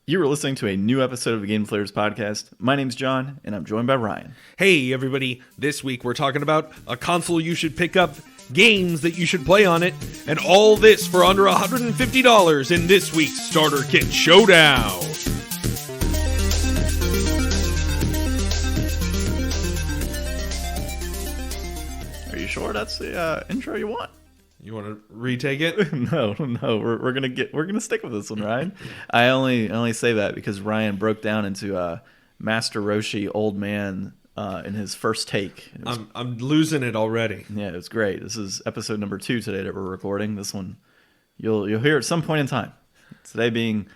You are listening to a new episode of the Game Deflators Podcast. My name's John, and I'm joined by Ryan. Hey, everybody. This week we're talking about a console you should pick up, games that you should play on it, and all this for under $150 in this week's Starter Kit Showdown. Are you sure that's the intro you want? You want to retake it? No. We're gonna stick with this one, Ryan. I only say that because Ryan broke down into Master Roshi old man in his first take. I'm losing it already. Yeah, it was great. This is episode number 2 today that we're recording. This one you'll hear at some point in time. Today being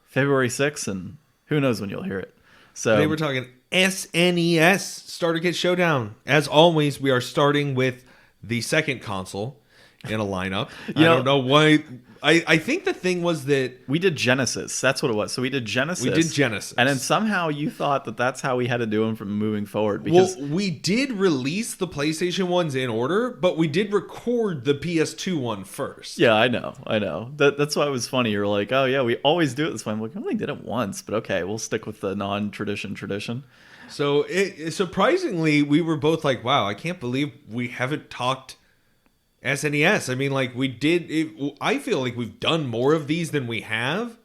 February 6th, and who knows when you'll hear it. So today we're talking SNES Starter Kit Showdown. As always, we are starting with the second console in a lineup. I don't know why. I think the thing was that we did Genesis. That's what it was. So we did Genesis. And then somehow you thought that that's how we had to do them from moving forward. Because we did release the PlayStation ones in order, but we did record the PS2 one first. Yeah, I know. That's why it was funny. You're like, oh yeah, we always do it this way. I'm like, I only did it once, but okay, we'll stick with the tradition. So surprisingly, we were both like, wow, I can't believe we haven't talked SNES. I mean, like I feel like we've done more of these than we have,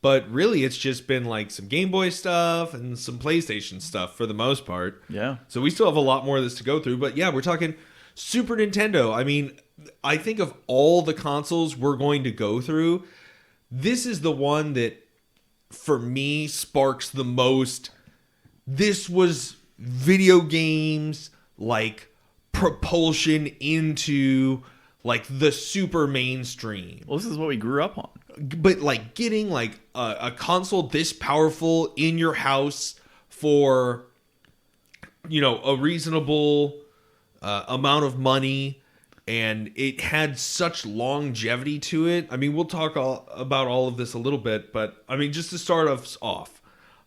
but really it's just been like some Game Boy stuff and some PlayStation stuff for the most part. Yeah. So we still have a lot more of this to go through, but yeah, we're talking Super Nintendo. I mean, I think of all the consoles we're going to go through, this is the one that for me sparks the most. This was video games like propulsion into like the super mainstream. Well, this is what we grew up on. But like getting like a console this powerful in your house for, you know, a reasonable amount of money, and it had such longevity to it. I mean, we'll talk about all of this a little bit, but I mean, just to start us off,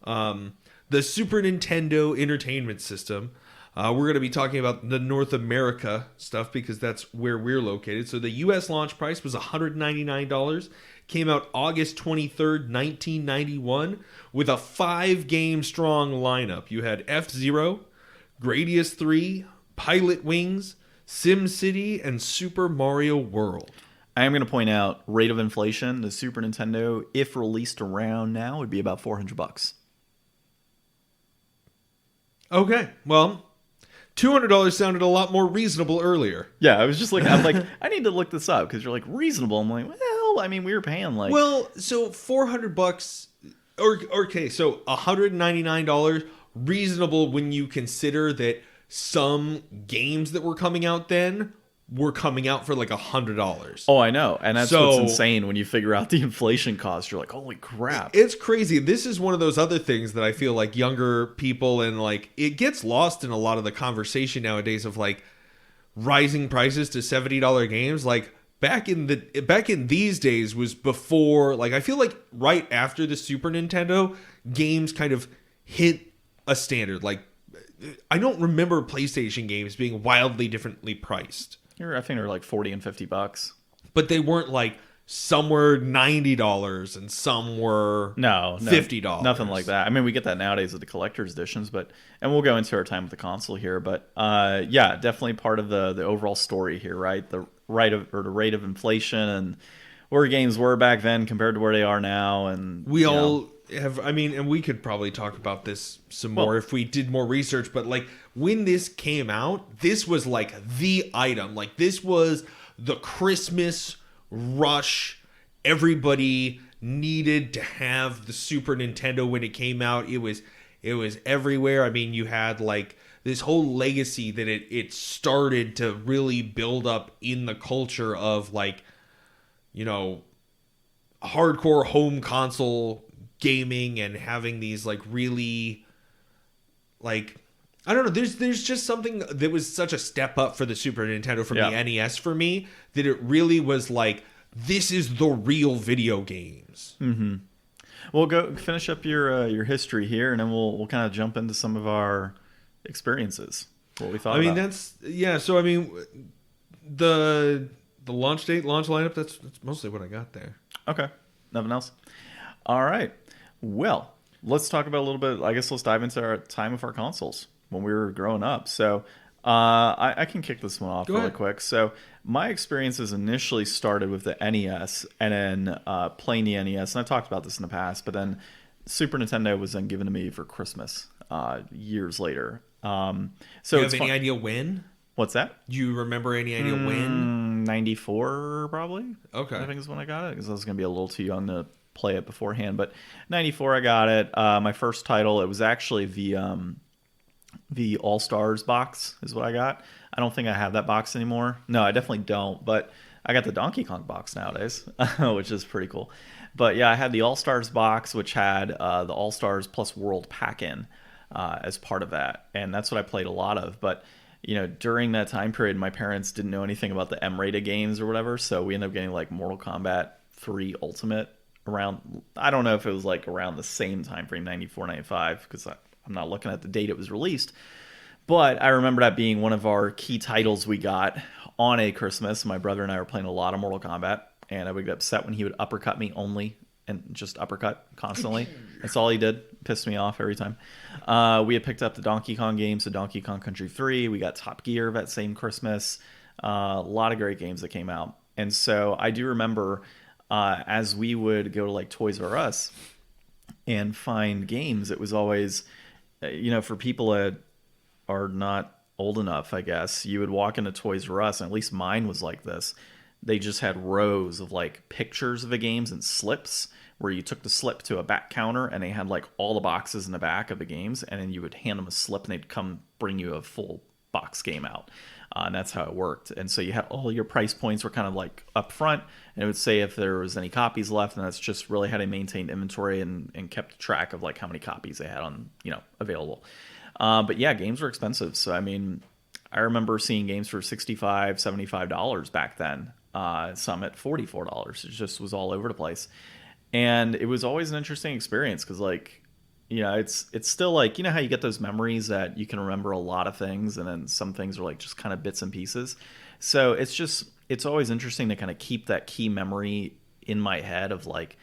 the Super Nintendo Entertainment System. We're going to be talking about the North America stuff because that's where we're located. So the U.S. launch price was $199. Came out August 23rd, 1991 with a 5-game strong lineup. You had F-Zero, Gradius 3, Pilot Wings, SimCity, and Super Mario World. I am going to point out, rate of inflation, the Super Nintendo, if released around now, would be about $400. Okay, well, $200 sounded a lot more reasonable earlier. Yeah, I was just like, I need to look this up because you're like reasonable. I'm like, well, I mean, we were paying like. Well, so $400, or okay, so $199 reasonable when you consider that some games that were coming out then were coming out for like $100. Oh, I know, and that's what's insane when you figure out the inflation cost. You're like, holy crap! It's crazy. This is one of those other things that I feel like younger people and like it gets lost in a lot of the conversation nowadays of like rising prices to $70 games. Like back in these days was before. Like I feel like right after the Super Nintendo, games kind of hit a standard. Like I don't remember PlayStation games being wildly differently priced. I think they're like $40 and $50, but they weren't like some were $90 and some were $50. Nothing like that. I mean, we get that nowadays with the collector's editions, and we'll go into our time with the console here. But yeah, definitely part of the overall story here, right? The rate of inflation and where games were back then compared to where they are now, and we all have. I mean, and we could probably talk about this some more if we did more research. But like when this came out, this was like the item. Like this was the Christmas rush. Everybody needed to have the Super Nintendo when it came out. It was everywhere. I mean, you had like this whole legacy that it started to really build up in the culture of like, you know, hardcore home console gaming and having these like really like I don't know, there's just something that was such a step up for the Super Nintendo from the NES for me that it really was like this is the real video games. Mm-hmm. We'll go finish up your history here, and then we'll kind of jump into some of our experiences. What we thought. I mean, So I mean, the launch lineup. That's mostly what I got there. Okay, nothing else. All right. Well, let's talk about a little bit. I guess let's dive into our time of our consoles when we were growing up. So, I can kick this one off Go really ahead. quick. So, my experiences initially started with the NES and then playing the NES. And I talked about this in the past, but then Super Nintendo was then given to me for Christmas years later. Do So you it's have any fun. idea when? What's that? Do you remember any idea when? 94 probably. Okay. I think is when I got it because I was going to be a little too young to play it beforehand. But 94 I got it. My first title, it was actually the All Stars box is what I got. I don't think I have that box anymore. No, I definitely don't. But I got the Donkey Kong box nowadays, which is pretty cool. But yeah, I had the All Stars box, which had the All Stars plus World Pack in as part of that, and that's what I played a lot of. But during that time period, my parents didn't know anything about the M-rated games or whatever, so we ended up getting like Mortal Kombat 3 Ultimate around. I don't know if it was like around the same time frame, 94, 95, because I'm not looking at the date it was released. But I remember that being one of our key titles we got on a Christmas. My brother and I were playing a lot of Mortal Kombat, and I would get upset when he would uppercut me only and just uppercut constantly. That's all he did. Pissed me off every time. We had picked up the Donkey Kong games, so Donkey Kong Country 3. We got Top Gear that same Christmas. A lot of great games that came out. And so I do remember as we would go to like Toys R Us and find games, it was always, for people that are not old enough, I guess, you would walk into Toys R Us, and at least mine was like this. They just had rows of like pictures of the games and slips where you took the slip to a back counter and they had like all the boxes in the back of the games, and then you would hand them a slip and they'd come bring you a full box game out. And that's how it worked. And so you had all your price points were kind of like up front, and it would say if there was any copies left, and that's just really how they maintained inventory and kept track of like how many copies they had on, available. But yeah, games were expensive. So, I mean, I remember seeing games for $65, $75 back then. Some at $44. It just was all over the place. And it was always an interesting experience because, like, it's still like, how you get those memories that you can remember a lot of things, and then some things are like just kind of bits and pieces. So it's always interesting to kind of keep that key memory in my head of like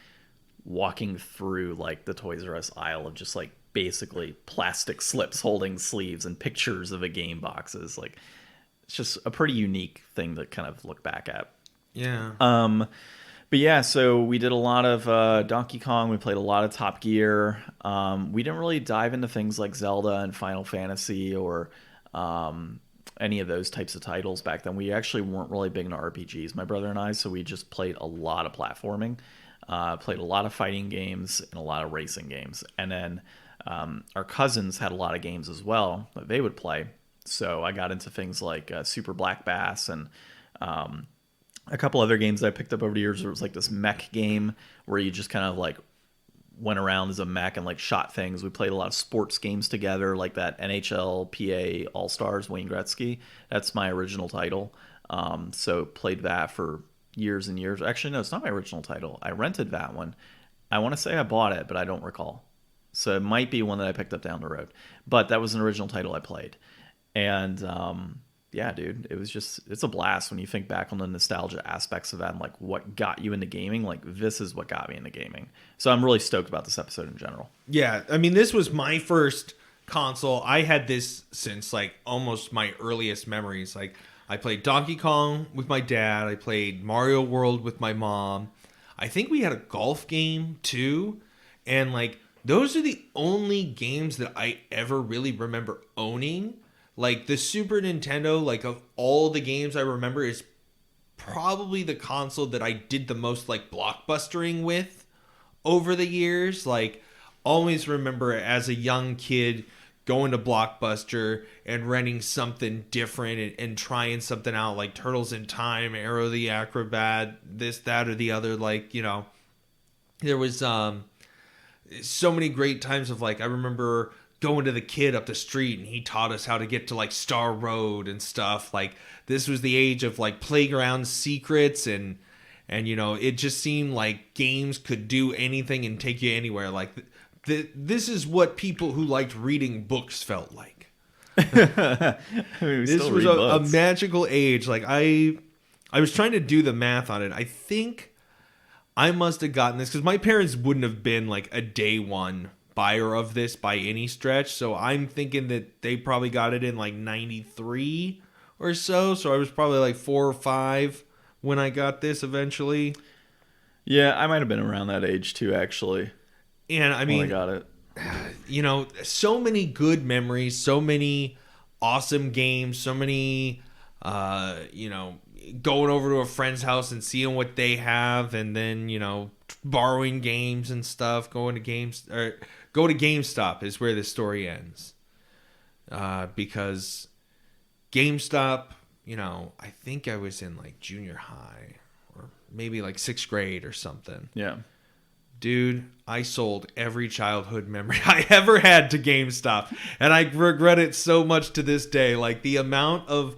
walking through like the Toys R Us aisle of just like basically plastic slips holding sleeves and pictures of the game boxes. Like, it's just a pretty unique thing to kind of look back at. Yeah. But yeah, so we did a lot of Donkey Kong. We played a lot of Top Gear. We didn't really dive into things like Zelda and Final Fantasy or any of those types of titles back then. We actually weren't really big into RPGs, my brother and I, so we just played a lot of platforming, played a lot of fighting games and a lot of racing games. And then our cousins had a lot of games as well that they would play. So I got into things like Super Black Bass and a couple other games that I picked up over the years. There was like this mech game where you just kind of like went around as a mech and like shot things. We played a lot of sports games together, like that NHL PA All Stars Wayne Gretzky. That's my original title. So played that for years and years. Actually, no, it's not my original title. I rented that one. I want to say I bought it, but I don't recall. So it might be one that I picked up down the road. But that was an original title I played. And yeah, dude, it's a blast when you think back on the nostalgia aspects of that and like what got you into gaming. Like, this is what got me into gaming. So I'm really stoked about this episode in general. Yeah, I mean, this was my first console. I had this since like almost my earliest memories. Like, I played Donkey Kong with my dad. I played Mario World with my mom. I think we had a golf game too. And like, those are the only games that I ever really remember owning. Like, the Super Nintendo, like, of all the games I remember, is probably the console that I did the most, like, blockbustering with over the years. Like, always remember as a young kid going to Blockbuster and renting something different and trying something out, like Turtles in Time, Arrow the Acrobat, this, that, or the other. Like, there was so many great times of, like, I remember going to the kid up the street and he taught us how to get to like Star Road and stuff. Like, this was the age of like playground secrets and it just seemed like games could do anything and take you anywhere. Like, this is what people who liked reading books felt like. This was a magical age. Like, I was trying to do the math on it. I think I must have gotten this because my parents wouldn't have been like a day one buyer of this by any stretch. So I'm thinking that they probably got it in like 93 or so. So I was probably like 4 or 5 when I got this eventually. Yeah, I might have been around that age too, actually. And I mean, when I got it. You know, so many good memories, so many awesome games, so many, you know, going over to a friend's house and seeing what they have, and then, you know, borrowing games and stuff, go to GameStop is where this story ends. Because GameStop, you know, I think I was in like junior high or maybe like 6th grade or something. Yeah. Dude, I sold every childhood memory I ever had to GameStop, and I regret it so much to this day. Like the amount of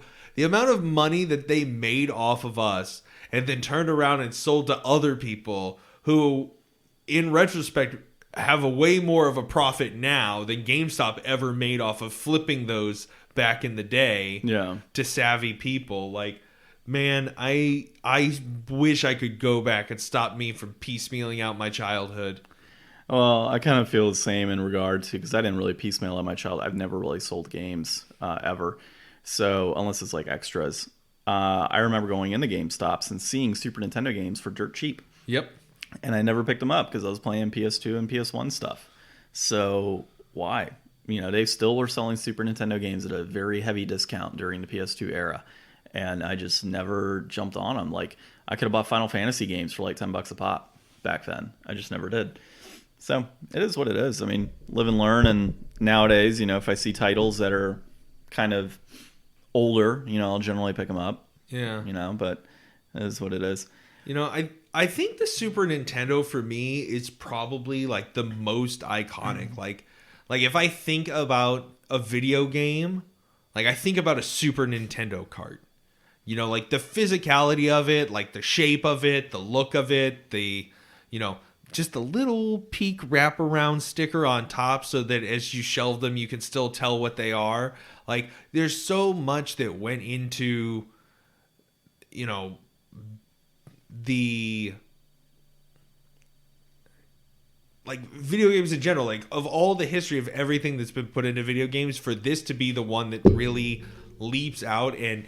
money that they made off of us and then turned around and sold to other people who, in retrospect, have a way more of a profit now than GameStop ever made off of flipping those back in the day to savvy people. Like, man, I wish I could go back and stop me from piecemealing out my childhood. Well, I kind of feel the same in regard to, because I didn't really piecemeal out my childhood. I've never really sold games ever. So unless it's like extras. I remember going into GameStops and seeing Super Nintendo games for dirt cheap. Yep. And I never picked them up because I was playing PS2 and PS1 stuff. So why? You know, they still were selling Super Nintendo games at a very heavy discount during the PS2 era. And I just never jumped on them. Like, I could have bought Final Fantasy games for like $10 a pop back then. I just never did. So it is what it is. I mean, live and learn. And nowadays, you know, if I see titles that are kind of older, you know, I'll generally pick them up. Yeah. You know, but it is what it is. You know, I think the Super Nintendo for me is probably like the most iconic. Like if I think about a video game, like I think about a Super Nintendo cart. You know, like the physicality of it, like the shape of it, the look of it, the, you know, just the little peak wraparound sticker on top so that as you shelve them, you can still tell what they are. Like, there's so much that went into, you know, the, like, video games in general. Like, of all the history of everything that's been put into video games, for this to be the one that really leaps out and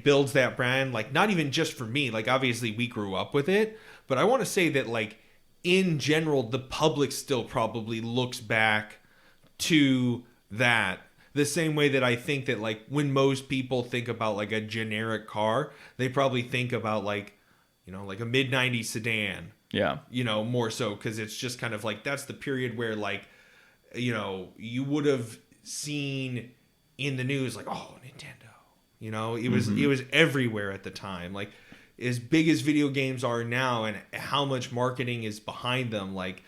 builds that brand, like, not even just for me, like, obviously we grew up with it, but I want to say that, like, in general, the public still probably looks back to that the same way that I think that, like, when most people think about, like, a generic car, they probably think about, like, you know, like a mid-90s sedan. Yeah. You know, more so, because it's just kind of like, that's the period where, like, you know, you would have seen in the news, like, oh, Nintendo. You know, it was everywhere at the time. Like, as big as video games are now and how much marketing is behind them, like,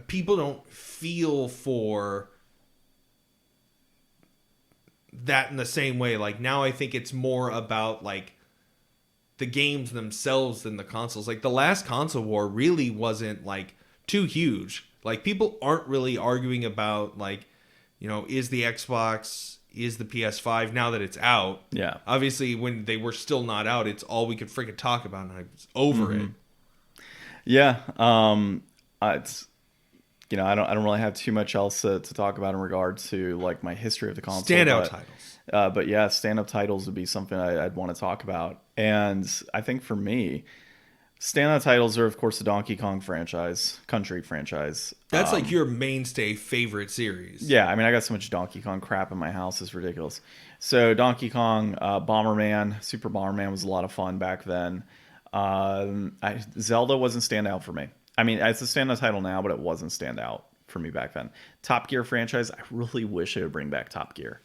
people don't feel for that in the same way. Like, now I think it's more about, like, the games themselves than the consoles. Like, the last console war really wasn't, like, too huge. Like, people aren't really arguing about, like, you know, is the Xbox, is the PS5 now that it's out. Yeah. Obviously, when they were still not out, it's all we could freaking talk about, and I was over it. Yeah. It's, you know, I don't really have too much else to talk about in regard to, like, my history of the console. Standout titles. But yeah, stand-up titles would be something I'd want to talk about. And I think for me, standout titles are, of course, the Donkey Kong franchise, Country franchise. That's like your mainstay favorite series. Yeah, I mean, I got so much Donkey Kong crap in my house, it's ridiculous. So Donkey Kong, Bomberman, Super Bomberman was a lot of fun back then. Zelda wasn't standout for me. I mean, it's a standout title now, but it wasn't standout for me back then. Top Gear franchise, I really wish they would bring back Top Gear.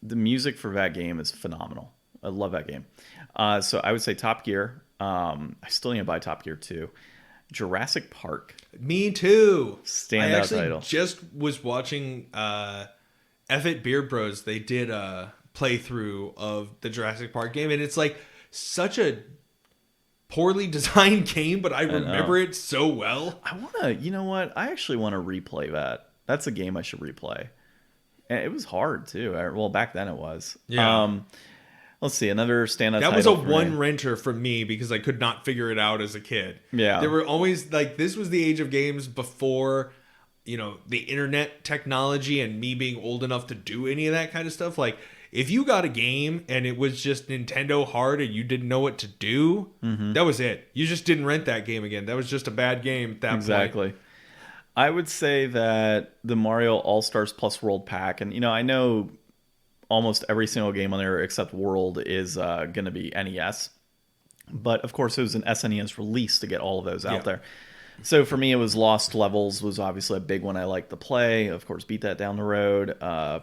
The music for that game is phenomenal. I love that game. So I would say Top Gear. I still need to buy Top Gear 2. Jurassic Park. Me too. Standout title. I just was watching F8 Beard Bros. They did a playthrough of the Jurassic Park game, and it's like such a poorly designed game, but I remember it so well. I want to, you know what? I actually want to replay that. That's a game I should replay. And it was hard too. Well, back then it was. Yeah. Let's see, another standout That was a title for one me. renter for me because I could not figure it out as a kid. Yeah. There were always like, this was the age of games before, the internet technology and me being old enough to do any of that kind of stuff. Like, if you got a game and it was just Nintendo hard and you didn't know what to do, that was it. You just didn't rent that game again. That was just a bad game at that point. Exactly. I would say that the Mario All-Stars Plus World Pack, and I know almost every single game on there except World is going to be NES. But of course, it was an SNES release to get all of those out there. So for me, it was Lost Levels was obviously a big one I liked to play. Of course, beat that down the road.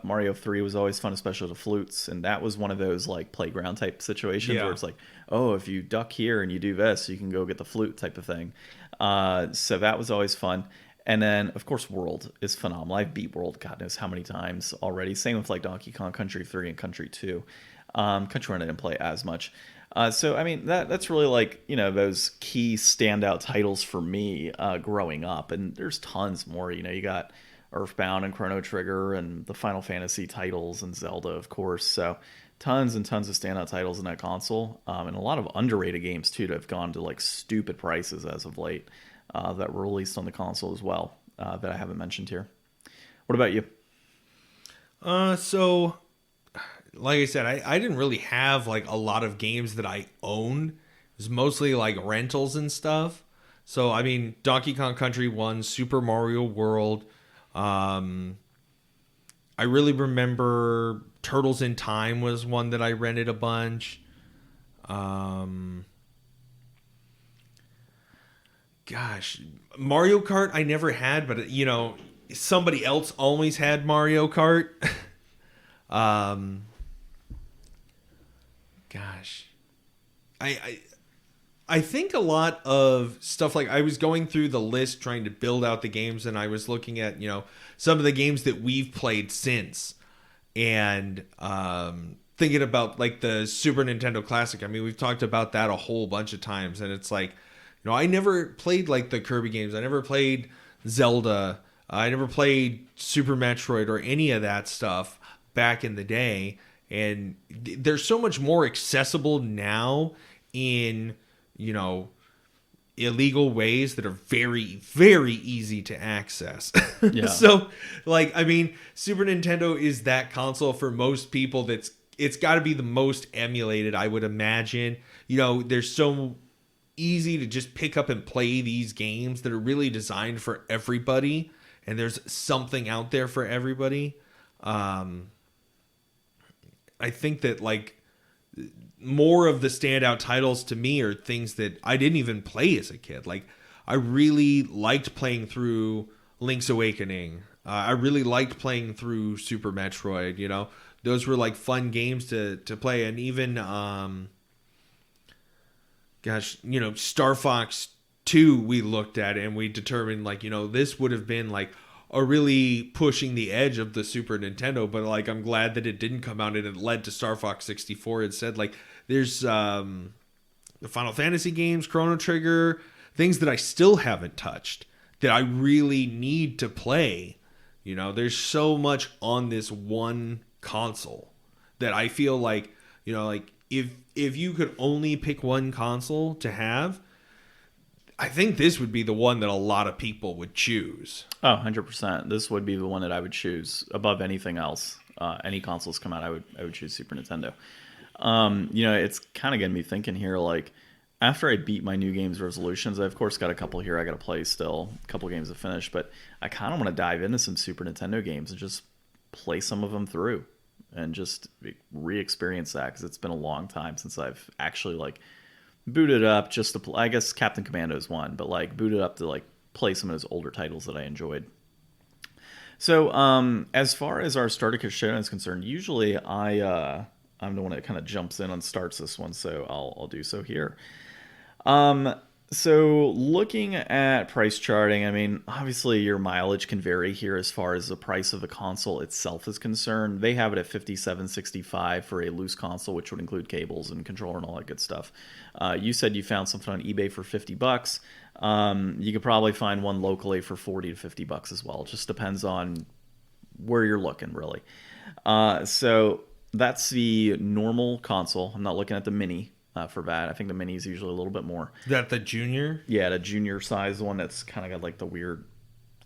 Mario 3 was always fun, especially the flutes. And that was one of those like playground type situations where it's like, oh, if you duck here and you do this, you can go get the flute type of thing. So that was always fun. And then, of course, World is phenomenal. I've beat World God knows how many times already. Same with like Donkey Kong Country 3 and Country 2. Country Run I didn't play as much. So, I mean, that's really like, those key standout titles for me growing up. And there's tons more. You got Earthbound and Chrono Trigger and the Final Fantasy titles and Zelda, of course. So tons and tons of standout titles in that console. And a lot of underrated games, too, that have gone to like stupid prices as of late. That were released on the console as well that I haven't mentioned here. What about you? So, like I said, I didn't really have like a lot of games that I owned. It was mostly like rentals and stuff. So, I mean, Donkey Kong Country 1, Super Mario World. I really remember Turtles in Time was one that I rented a bunch. Gosh, Mario Kart I never had, but somebody else always had Mario Kart. Gosh, I think a lot of stuff, like I was going through the list trying to build out the games, and I was looking at some of the games that we've played since, and thinking about like the Super Nintendo Classic. I mean, we've talked about that a whole bunch of times, and it's like, I never played like the Kirby games. I never played Zelda. I never played Super Metroid or any of that stuff back in the day. And they're so much more accessible now in, illegal ways that are very, very easy to access. Yeah. So, like, I mean, Super Nintendo is that console for most people it's got to be the most emulated, I would imagine. There's so easy to just pick up and play these games that are really designed for everybody, and there's something out there for everybody. I think that like more of the standout titles to me are things that I didn't even play as a kid. Like, I really liked playing through Link's Awakening. I really liked playing through Super Metroid. Those were like fun games to play. And even Star Fox 2 we looked at and we determined like, this would have been like a really pushing the edge of the Super Nintendo, but like I'm glad that it didn't come out and it led to Star Fox 64 instead. Like, there's the Final Fantasy games, Chrono Trigger, things that I still haven't touched that I really need to play. There's so much on this one console that I feel like, like if you could only pick one console to have, I think this would be the one that a lot of people would choose. Oh, 100%. This would be the one that I would choose above anything else. Any consoles come out, I would choose Super Nintendo. It's kind of getting me thinking here, like, after I beat my New Games resolutions, I of course got a couple here I got to play still, a couple games to finish, but I kind of want to dive into some Super Nintendo games and just play some of them through and just re-experience that, because it's been a long time since I've actually like booted up just to play. I guess Captain Commando is one, but like booted up to like play some of those older titles that I enjoyed. So as far as our starter kit showdown is concerned, usually I'm the one that kind of jumps in and starts this one, so I'll do so here. So looking at price charting, I mean, obviously your mileage can vary here as far as the price of the console itself is concerned. They have it at $57.65 for a loose console, which would include cables and controller and all that good stuff. You said you found something on eBay for $50. You could probably find one locally for $40 to $50 as well. It just depends on where you're looking, really. So that's the normal console. I'm not looking at the mini for that. I think the mini is usually a little bit more. Is that the junior? Yeah, the junior size one that's kind of got like the weird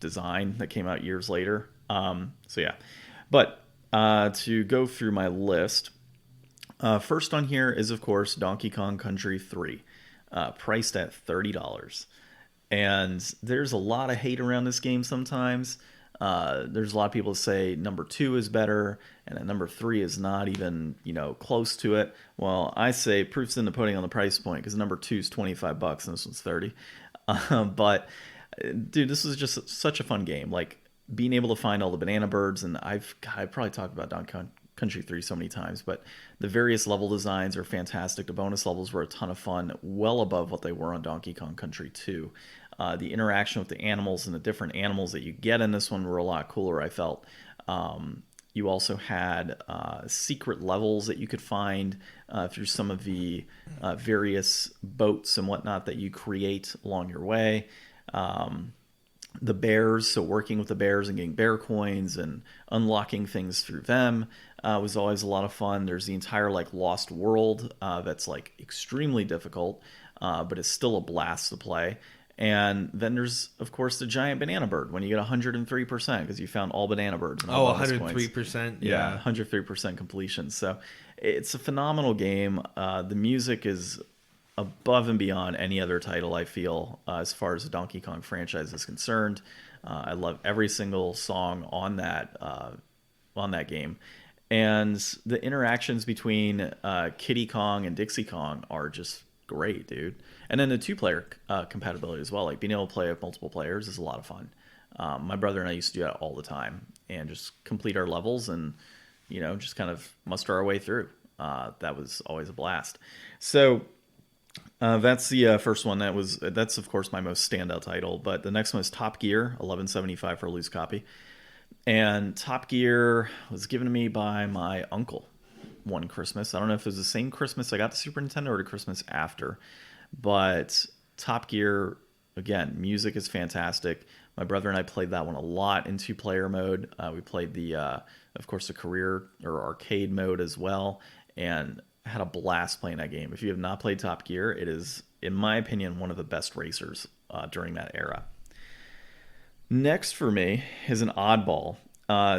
design that came out years later. So yeah, but to go through my list, first on here is of course Donkey Kong Country 3, priced at $30. And there's a lot of hate around this game sometimes. There's a lot of people that say number 2 is better, and that number 3 is not even, close to it. Well, I say proof's in the pudding on the price point, because number 2 is $25 and this one's $30. But dude, this is just such a fun game. Like being able to find all the banana birds, and I've probably talked about Donkey Kong Country 3 so many times, but the various level designs are fantastic. The bonus levels were a ton of fun, well above what they were on Donkey Kong Country 2. The interaction with the animals and the different animals that you get in this one were a lot cooler, I felt. You also had secret levels that you could find through some of the various boats and whatnot that you create along your way. The bears, so working with the bears and getting bear coins and unlocking things through them was always a lot of fun. There's the entire Lost World that's extremely difficult, but it's still a blast to play. And then there's, of course, the giant banana bird when you get 103% because you found all banana birds. And all 103%? Yeah, 103% completion. So it's a phenomenal game. The music is above and beyond any other title, I feel, as far as the Donkey Kong franchise is concerned. I love every single song on that game. And the interactions between Kiddy Kong and Dixie Kong are just great, dude. And then the 2-player compatibility as well. Being able to play with multiple players is a lot of fun. My brother and I used to do that all the time and just complete our levels and, just kind of muster our way through. That was always a blast. So that's the first one. That's of course my most standout title. But the next one is Top Gear 1175 for a loose copy. And Top Gear was given to me by my uncle one Christmas. I don't know if it was the same Christmas I got the Super Nintendo or the Christmas after. But Top Gear, again, music is fantastic. My brother and I played that one a lot in 2-player mode. We played of course, the career or arcade mode as well, and had a blast playing that game. If you have not played Top Gear, it is, in my opinion, one of the best racers during that era. Next for me is an oddball.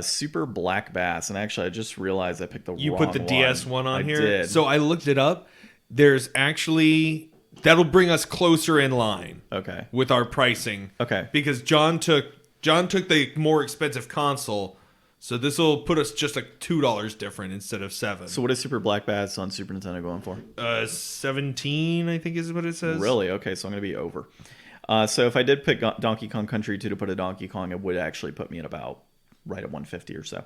Super Black Bass, and actually I just realized I picked the wrong one. You put the DS one on here? Did. So I looked it up. There's actually... That'll bring us closer in line. Okay. With our pricing. Okay. Because John took the more expensive console, so this will put us just $2 different instead of $7. So what is Super Black Bass on Super Nintendo going for? 17, I think is what it says. Really? Okay, so I'm going to be over. So if I did pick Donkey Kong Country 2 to put a Donkey Kong, it would actually put me at about right at 150 or so.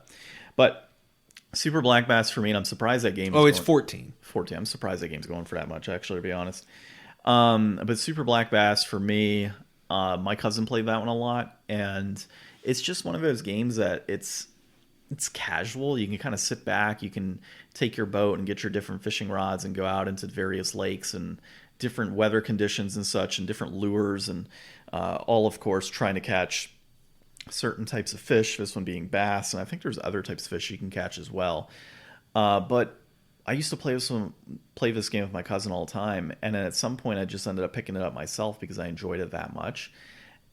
But Super Black Bass for me, and I'm surprised that game is it's 14. 14. I'm surprised that game's going for that much, actually, to be honest. But Super Black Bass for me, my cousin played that one a lot, and it's just one of those games that it's casual. You can kind of sit back, you can take your boat and get your different fishing rods and go out into various lakes and different weather conditions and such, and different lures, and all, of course, trying to catch certain types of fish, this one being bass, and I think there's other types of fish you can catch as well. But I used to play this game with my cousin all the time, and then at some point I just ended up picking it up myself because I enjoyed it that much.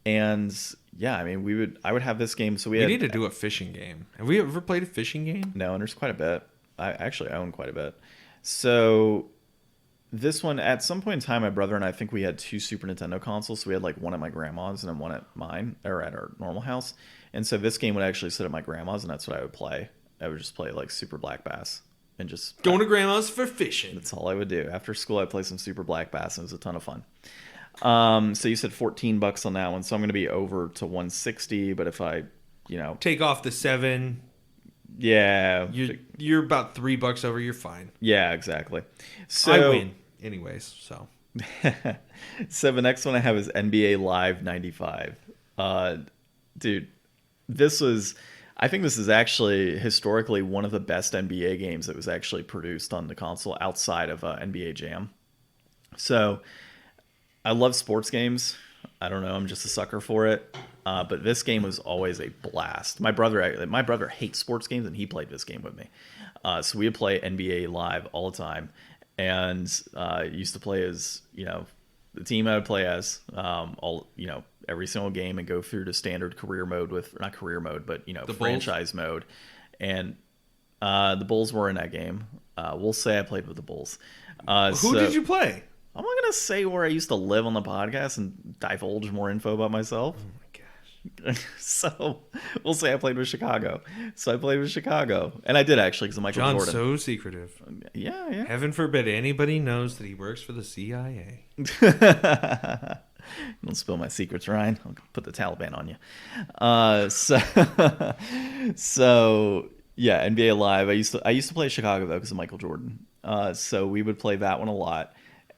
And yeah, I mean, I would have this game. So we need to do a fishing game. Have we ever played a fishing game? No, and there's quite a bit. I own quite a bit. So this one, at some point in time, my brother and I think we had 2 Super Nintendo consoles. So we had one at my grandma's and then one at mine, or at our normal house. And so this game would actually sit at my grandma's, and that's what I would play. I would just play Super Black Bass. And just going to grandma's for fishing. That's all I would do. After school, I'd play some Super Black Bass, and it was a ton of fun. So you said $14 on that one, so I'm going to be over to 160. But if I, take off the 7, yeah, you're about $3 over. You're fine. Yeah, exactly. So I win, anyways. So, so the next one I have is NBA Live 95. Dude, I think this is actually historically one of the best NBA games that was actually produced on the console outside of NBA Jam. So I love sports games. I don't know. I'm just a sucker for it. But this game was always a blast. My brother hates sports games, and he played this game with me. So we would play NBA Live all the time, and used to play as the team I would play as every single game, and go through the standard career mode with not career mode, but the franchise Bulls mode. And the Bulls were in that game. We'll say I played with the Bulls. Who did you play? I'm not going to say where I used to live on the podcast and divulge more info about myself. Oh my gosh. So we'll say I played with Chicago. So I played with Chicago. And I did actually because of Michael Jordan. John's so secretive. Yeah. Heaven forbid anybody knows that he works for the CIA. Don't spill my secrets, Ryan. I'll put the Taliban on you. So yeah, NBA Live. I used to play Chicago though because of Michael Jordan. So we would play that one a lot.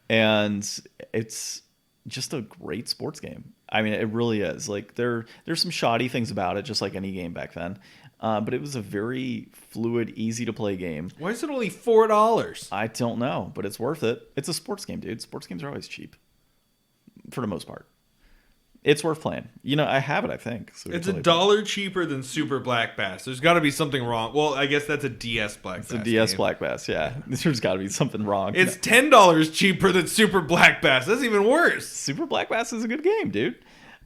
And it's just a great sports game. I mean, it really is. Like there's some shoddy things about it, just like any game back then. But it was a very fluid, easy to play game. Why is it only $4? I don't know, but it's worth it. It's a sports game, dude. Sports games are always cheap, for the most part. It's worth playing. I have it, I think. So it's $1 cheaper than Super Black Bass. There's got to be something wrong. Well, I guess that's a DS Black Bass. It's a DS game. Black Bass, yeah. There's got to be something wrong. It's $10 cheaper than Super Black Bass. That's even worse. Super Black Bass is a good game, dude.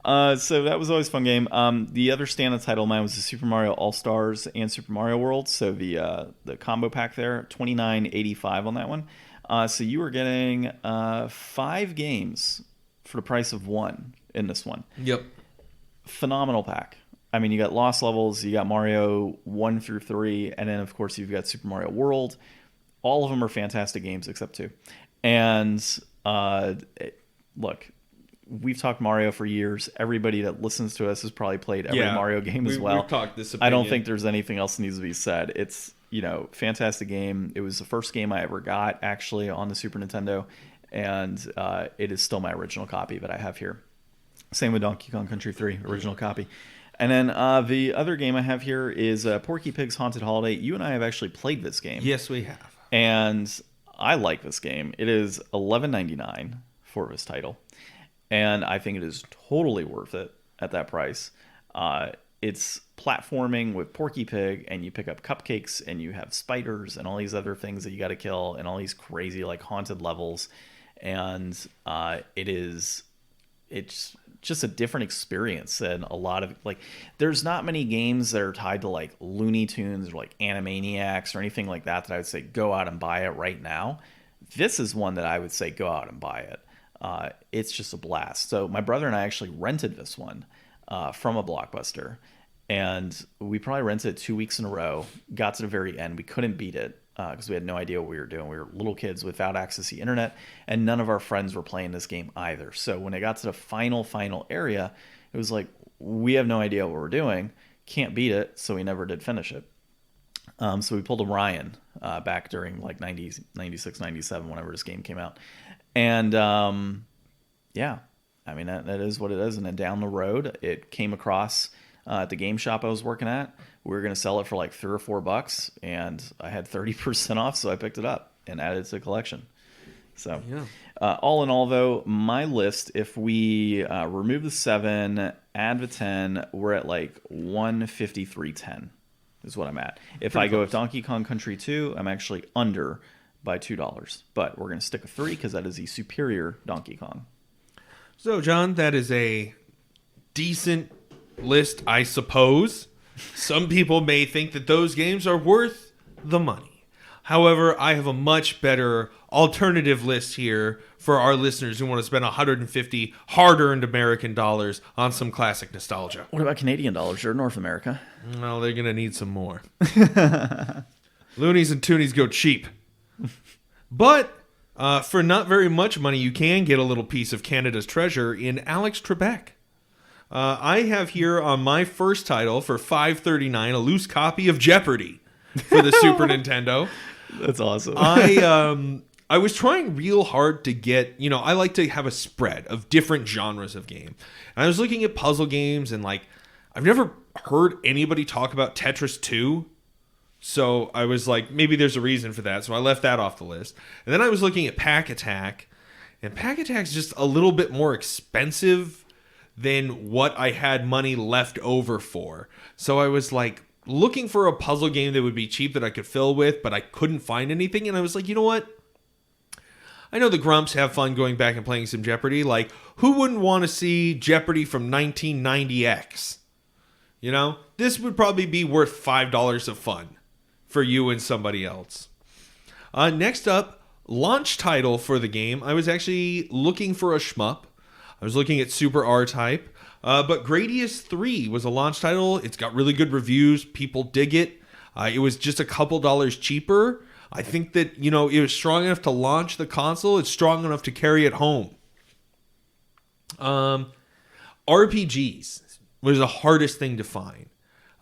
So that was always a fun game. The other standout title of mine was the Super Mario All-Stars and Super Mario World. So the combo pack there, $29.85 on that one. So you were getting 5 games for the price of 1 in this one. Yep. Phenomenal pack. I mean, you got Lost Levels, you got Mario 1 through 3, and then, of course, you've got Super Mario World. All of them are fantastic games except 2. And look, we've talked Mario for years. Everybody that listens to us has probably played every Mario game as well. We've talked this opinion. I don't think there's anything else that needs to be said. It's, fantastic game. It was the first game I ever got, actually, on the Super Nintendo. And it is still my original copy that I have here. Same with Donkey Kong Country 3, original copy. And then the other game I have here is Porky Pig's Haunted Holiday. You and I have actually played this game. Yes, we have. And I like this game. It is $11.99 for this title. And I think it is totally worth it at that price. It's platforming with Porky Pig, and you pick up cupcakes, and you have spiders and all these other things that you got to kill, and all these crazy haunted levels. And it's just a different experience than a lot of there's not many games that are tied to Looney Tunes or Animaniacs or anything like that I would say go out and buy it right now. This is one that I would say go out and buy it. It's just a blast. So my brother and I actually rented this one from a Blockbuster, and we probably rented it 2 weeks in a row. Got to the very end, we couldn't beat it because we had no idea what we were doing. We were little kids without access to the internet, and none of our friends were playing this game either. So when it got to the final area, it was like, we have no idea what we're doing, can't beat it, so we never did finish it. So we pulled a Ryan back during 90s, 96, 97, whenever this game came out. And yeah, I mean, that is what it is. And then down the road, it came across at the game shop I was working at. We were going to sell it for $3 or $4, and I had 30% off, so I picked it up and added it to the collection. So yeah. All in all, though, my list, if we remove the 7, add the 10, we're at $153.10 is what I'm at. If I go with Donkey Kong Country 2, I'm actually under by $2. But we're going to stick with 3 because that is the superior Donkey Kong. So, John, that is a decent list, I suppose. Some people may think that those games are worth the money. However, I have a much better alternative list here for our listeners who want to spend $150 hard-earned American dollars on some classic nostalgia. What about Canadian dollars? You're North America. Well, they're going to need some more. Loonies and Toonies go cheap. But for not very much money, you can get a little piece of Canada's treasure in Alex Trebek. I have here on my first title for $5.39 a loose copy of Jeopardy for the Super Nintendo. That's awesome. I was trying real hard to get, I like to have a spread of different genres of game. And I was looking at puzzle games and I've never heard anybody talk about Tetris 2. So I was like, maybe there's a reason for that. So I left that off the list. And then I was looking at Pack Attack. And Pack Attack's just a little bit more expensive. than what I had money left over for. So I was like looking for a puzzle game that would be cheap that I could fill with, but I couldn't find anything. And I was like, you know what? I know the Grumps have fun going back and playing some Jeopardy. Like, who wouldn't want to see Jeopardy from 1990X? You know? This would probably be worth $5 of fun for you and somebody else. Next up, launch title for the game. I was actually looking for a shmup. I was looking at Super R-Type. But Gradius 3 was a launch title. It's got really good reviews. People dig it. It was just a couple dollars cheaper. I think that, you know, it was strong enough to launch the console. It's strong enough to carry it home. RPGs was the hardest thing to find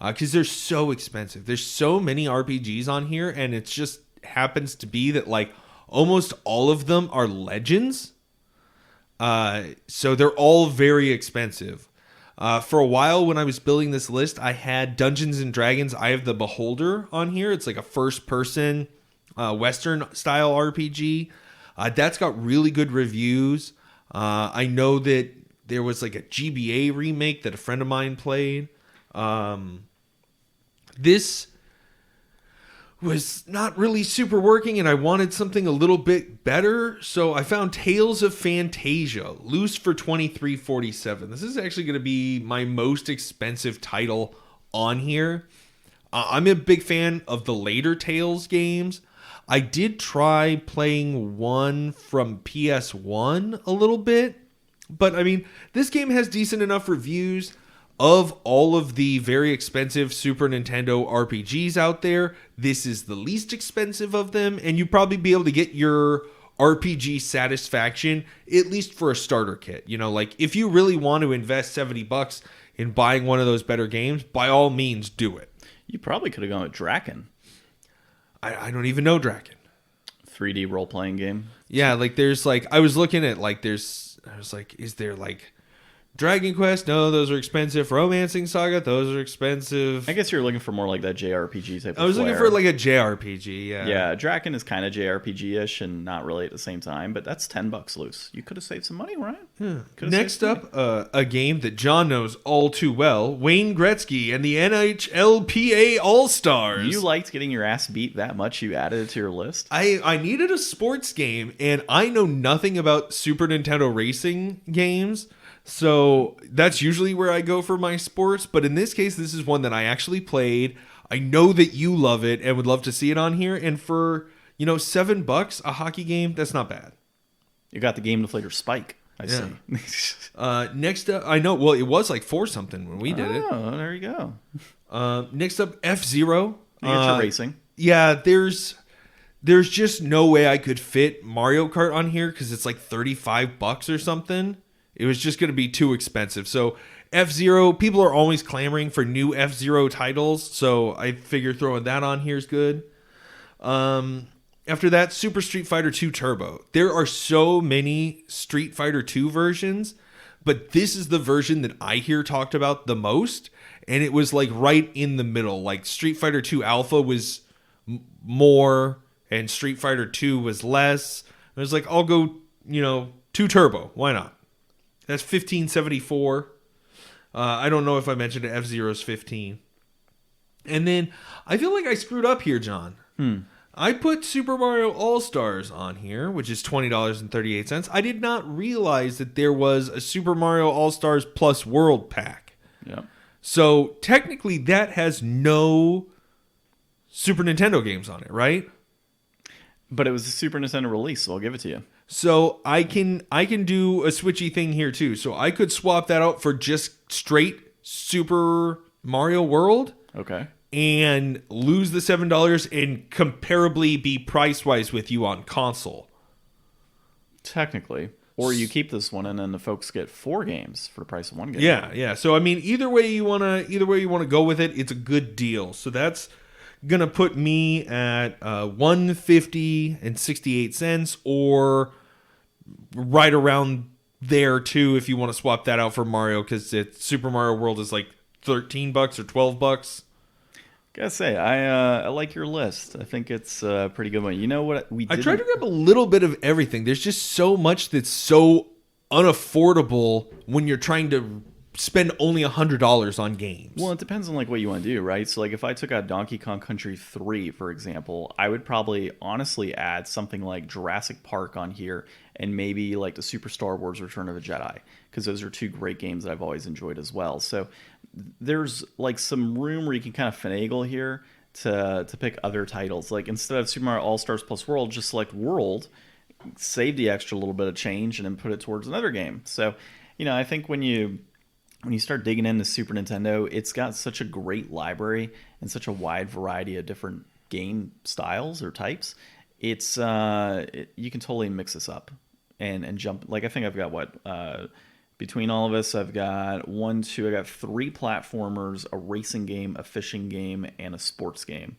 because they're so expensive. There's so many RPGs on here, and it just happens to be that, like, almost all of them are legends. So they're all very expensive. For a while when I was building this list, I had Dungeons and Dragons Eye of the Beholder on here. It's like a first-person Western-style RPG. That's got really good reviews. I know that there was like a GBA remake that a friend of mine played. This was not really super working, and I wanted something a little bit better, so I found Tales of Phantasia, loose for $23.47. This is actually going to be my most expensive title on here. I'm a big fan of the later Tales games. I did try playing one from PS1 a little bit, but I mean, this game has decent enough reviews. Of all of the very expensive Super Nintendo RPGs out there, this is the least expensive of them, and you'd probably be able to get your RPG satisfaction, at least for a starter kit. You know, like, if you really want to invest $70 in buying one of those better games, by all means, do it. You probably could have gone with Draken. I don't even know Draken. 3D role-playing game. Yeah, like, there's, like, I was looking at, like, I was like, is there, like, Dragon Quest? No, those are expensive. Romancing Saga? Those are expensive. I guess you're looking for more like that JRPG type of I was looking flair. for like a JRPG, yeah. Yeah, Draken is kind of JRPG-ish and not really at the same time, but that's $10 loose. You could have saved some money, Ryan. Next up, a game that John knows all too well, Wayne Gretzky and the NHLPA All-Stars. You liked getting your ass beat that much you added it to your list? I needed a sports game, and I know nothing about Super Nintendo racing games. So that's usually where I go for my sports. But in this case, this is one that I actually played. I know that you love it and would love to see it on here. And for, you know, $7, a hockey game, that's not bad. You got the Game Deflators Spike, I see. Next up, I know, well, it was like 4 something when we did it. Oh, there you go. Next up, F-Zero. You got your racing. Yeah, there's just no way I could fit Mario Kart on here because it's like $35 or something. It was just going to be too expensive. So F-Zero, people are always clamoring for new F-Zero titles. So I figure throwing that on here is good. After that, Super Street Fighter 2 Turbo. There are so many Street Fighter 2 versions, but this is the version that I hear talked about the most. And it was like right in the middle. Like Street Fighter 2 Alpha was more and Street Fighter 2 was less. I was like, I'll go, 2 Turbo. Why not? That's $15.74. I don't know if I mentioned it. F-Zero's $15. And then I feel like I screwed up here, John. I put Super Mario All-Stars on here, which is $20.38. I did not realize that there was a Super Mario All-Stars Plus World Pack. Yeah. So technically that has no Super Nintendo games on it, right? But it was a Super Nintendo release, so I'll give it to you. So I can do a switchy thing here too. So I could swap that out for just straight Super Mario World. Okay. And lose the $7 and comparably be price-wise with you on console. Technically. Or you keep this one and then the folks get 4 games for the price of 1 game. Yeah. So I mean, either way you wanna go with it, it's a good deal. So that's gonna put me at $150.68 or right around there too if you want to swap that out for Mario, because Super Mario World is like $13 or $12. Gotta say, I like your list. I think it's a pretty good one. You know what I tried to grab a little bit of everything. There's just so much that's so unaffordable when you're trying to spend only $100 on games. Well, it depends on like what you want to do, right? So like if I took out Donkey Kong Country 3, for example, I would probably honestly add something like Jurassic Park on here and maybe like the Super Star Wars Return of the Jedi, because those are two great games that I've always enjoyed as well. So there's like some room where you can kind of finagle here to pick other titles. Like instead of Super Mario All-Stars plus World, just select World, save the extra little bit of change, and then put it towards another game. So, I think when you start digging into Super Nintendo, it's got such a great library and such a wide variety of different game styles or types. It's you can totally mix this up and jump. Like I think I've got between all of us, I've got I got 3 platformers, a racing game, a fishing game, and a sports game.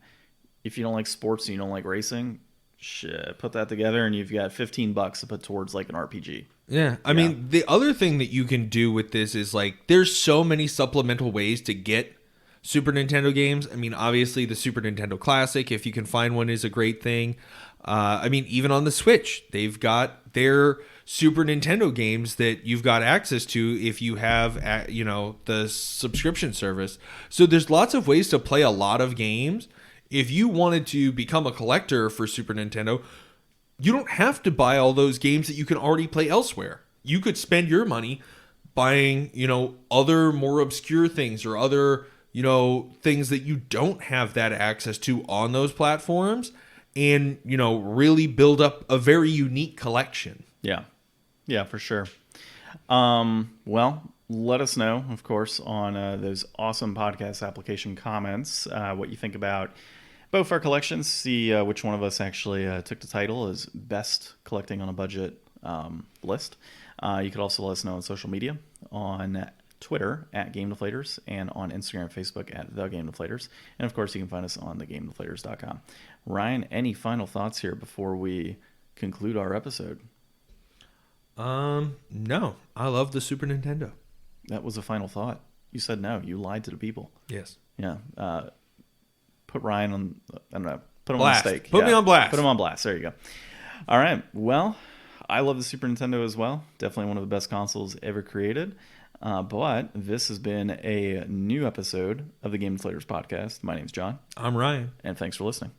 If you don't like sports and you don't like racing, shit, put that together and you've got $15 to put towards like an RPG. Yeah, I mean, the other thing that you can do with this is like there's so many supplemental ways to get Super Nintendo games. I mean, obviously the Super Nintendo Classic, if you can find one, is a great thing. I mean, even on the Switch, they've got their Super Nintendo games that you've got access to if you have, the subscription service. So there's lots of ways to play a lot of games. If you wanted to become a collector for Super Nintendo, you don't have to buy all those games that you can already play elsewhere. You could spend your money buying, other more obscure things or other, things that you don't have that access to on those platforms and, really build up a very unique collection. Yeah. Yeah, for sure. Well, let us know, of course, on those awesome podcast application comments, what you think about both our collections, see which one of us actually took the title as best collecting on a budget list. You could also let us know on social media, on Twitter at Game Deflators, and on Instagram and Facebook at The Game Deflators. And of course, you can find us on thegamedeflators.com. Ryan, any final thoughts here before we conclude our episode? No. I love the Super Nintendo. That was a final thought. You said no. You lied to the people. Yes. Yeah. Put Ryan on, I don't know, put him blast. on the stake. Put me on blast. Put him on blast. There you go. All right. Well, I love the Super Nintendo as well. Definitely one of the best consoles ever created. But this has been a new episode of the Game Deflators Podcast. My name's John. I'm Ryan. And thanks for listening.